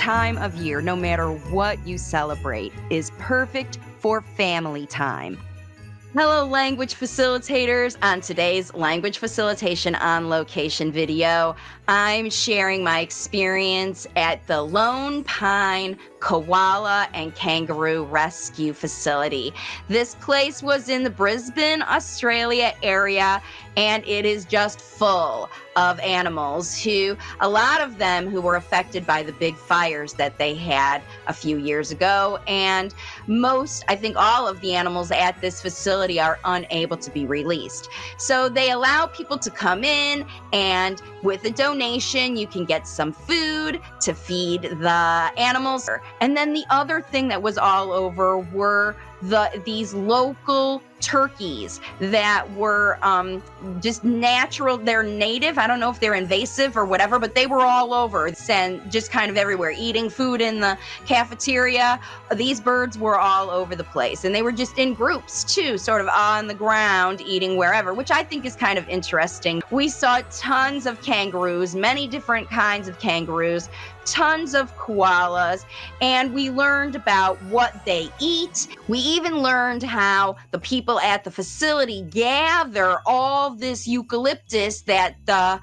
time of year, no matter what you celebrate, is perfect for family time. Hello, language facilitators. On today's Language Facilitation on Location video, I'm sharing my experience at the Lone Pine Koala and Kangaroo Rescue Facility. This place was in the Brisbane, Australia area, and it is just full of animals a lot of them who were affected by the big fires that they had a few years ago. And I think all of the animals at this facility are unable to be released. So they allow people to come in, and with a donation, you can get some food to feed the animals. And then the other thing that was all over were these local turkeys that were just natural. They're native. I don't know if they're invasive or whatever, but they were all over and just kind of everywhere, eating food in the cafeteria. These birds were all over the place, and they were just in groups too, sort of on the ground, eating wherever, which I think is kind of interesting. We saw tons of kangaroos, many different kinds of kangaroos, tons of koalas, and we learned about what they eat. We even learned how the people at the facility gather all this eucalyptus that the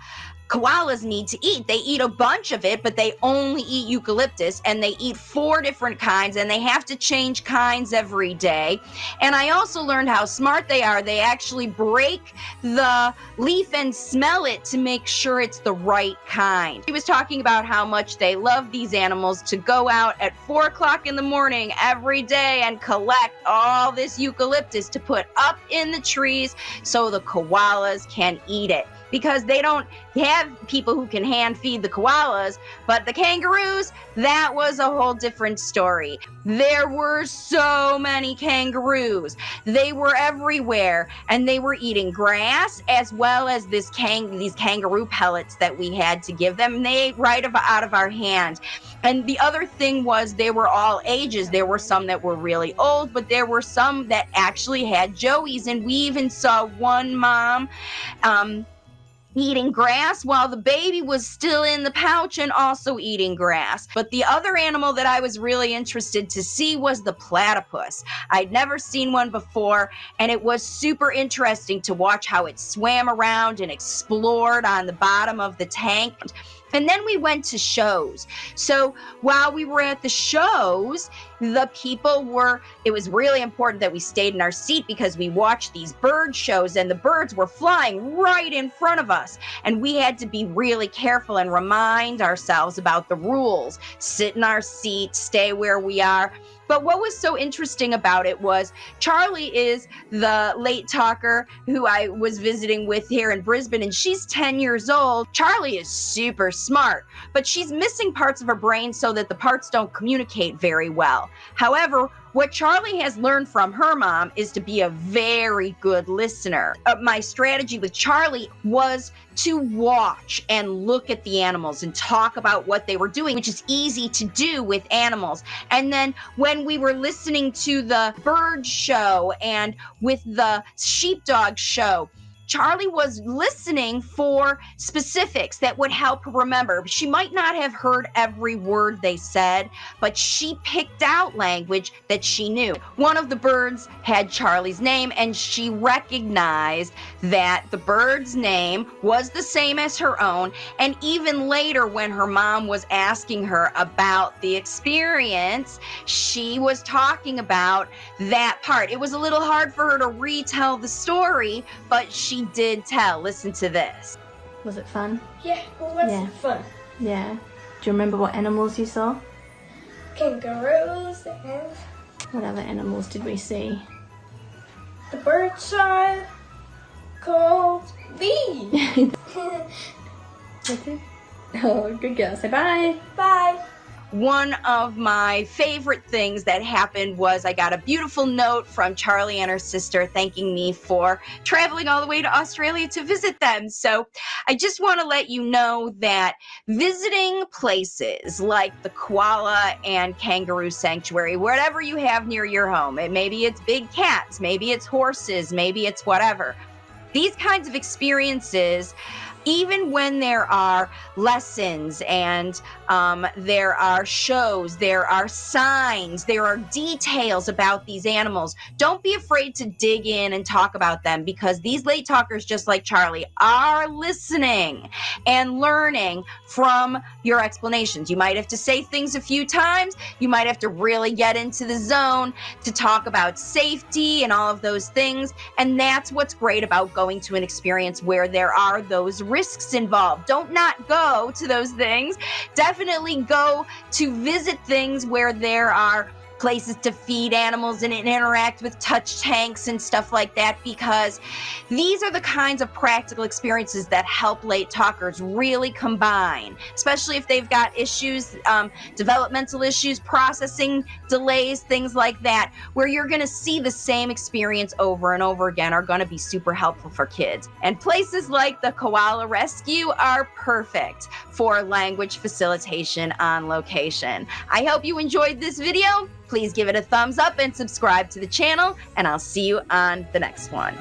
koalas need to eat. They eat a bunch of it, but they only eat eucalyptus, and they eat 4 different kinds, and they have to change kinds every day. And I also learned how smart they are. They actually break the leaf and smell it to make sure it's the right kind. He was talking about how much they love these animals, to go out at 4 o'clock in the morning every day and collect all this eucalyptus to put up in the trees so the koalas can eat it. Because they don't have people who can hand feed the koalas, but the kangaroos, that was a whole different story. There were so many kangaroos. They were everywhere, and they were eating grass as well as these kangaroo pellets that we had to give them, and they ate right out of our hand. And the other thing was, they were all ages. There were some that were really old, but there were some that actually had joeys, and we even saw one mom eating grass while the baby was still in the pouch and also eating grass. But the other animal that I was really interested to see was the platypus. I'd never seen one before, and it was super interesting to watch how it swam around and explored on the bottom of the tank. And then we went to shows. So while we were at the shows, it was really important that we stayed in our seat, because we watched these bird shows, and the birds were flying right in front of us. And we had to be really careful and remind ourselves about the rules. Sit in our seat, stay where we are. But what was so interesting about it was, Charli is the late talker who I was visiting with here in Brisbane, and she's 10 years old. Charli is super smart, but she's missing parts of her brain so that the parts don't communicate very well. However, what Charli has learned from her mom is to be a very good listener. My strategy with Charli was to watch and look at the animals and talk about what they were doing, which is easy to do with animals. And then when we were listening to the bird show and with the sheepdog show, Charli was listening for specifics that would help her remember. She might not have heard every word they said, but she picked out language that she knew. One of the birds had Charli's name, and she recognized that the bird's name was the same as her own. And even later, when her mom was asking her about the experience, she was talking about that part. It was a little hard for her to retell the story, but she did tell. Listen to this. Was it fun? Yeah, it was fun. Yeah. Do you remember what animals you saw? Kangaroos and... What other animals did we see? The bird side called bees. That's it? Oh, good girl. Say bye. Bye. One of my favorite things that happened was I got a beautiful note from Charli and her sister thanking me for traveling all the way to Australia to visit them. So I just want to let you know that visiting places like the koala and kangaroo sanctuary, whatever you have near your home, maybe it's big cats, maybe it's horses, maybe it's whatever. These kinds of experiences Even when there are lessons and there are shows, there are signs, there are details about these animals, don't be afraid to dig in and talk about them, because these late talkers, just like Charli, are listening and learning from your explanations. You might have to say things a few times. You might have to really get into the zone to talk about safety and all of those things. And that's what's great about going to an experience where there are those risks involved. Don't not go to those things. Definitely go to visit things where there are places to feed animals and interact with touch tanks and stuff like that, because these are the kinds of practical experiences that help late talkers really combine, especially if they've got issues, developmental issues, processing delays, things like that, where you're going to see the same experience over and over again, are going to be super helpful for kids. And places like the koala rescue are perfect for language facilitation on location. I hope you enjoyed this video. Please give it a thumbs up and subscribe to the channel, and I'll see you on the next one.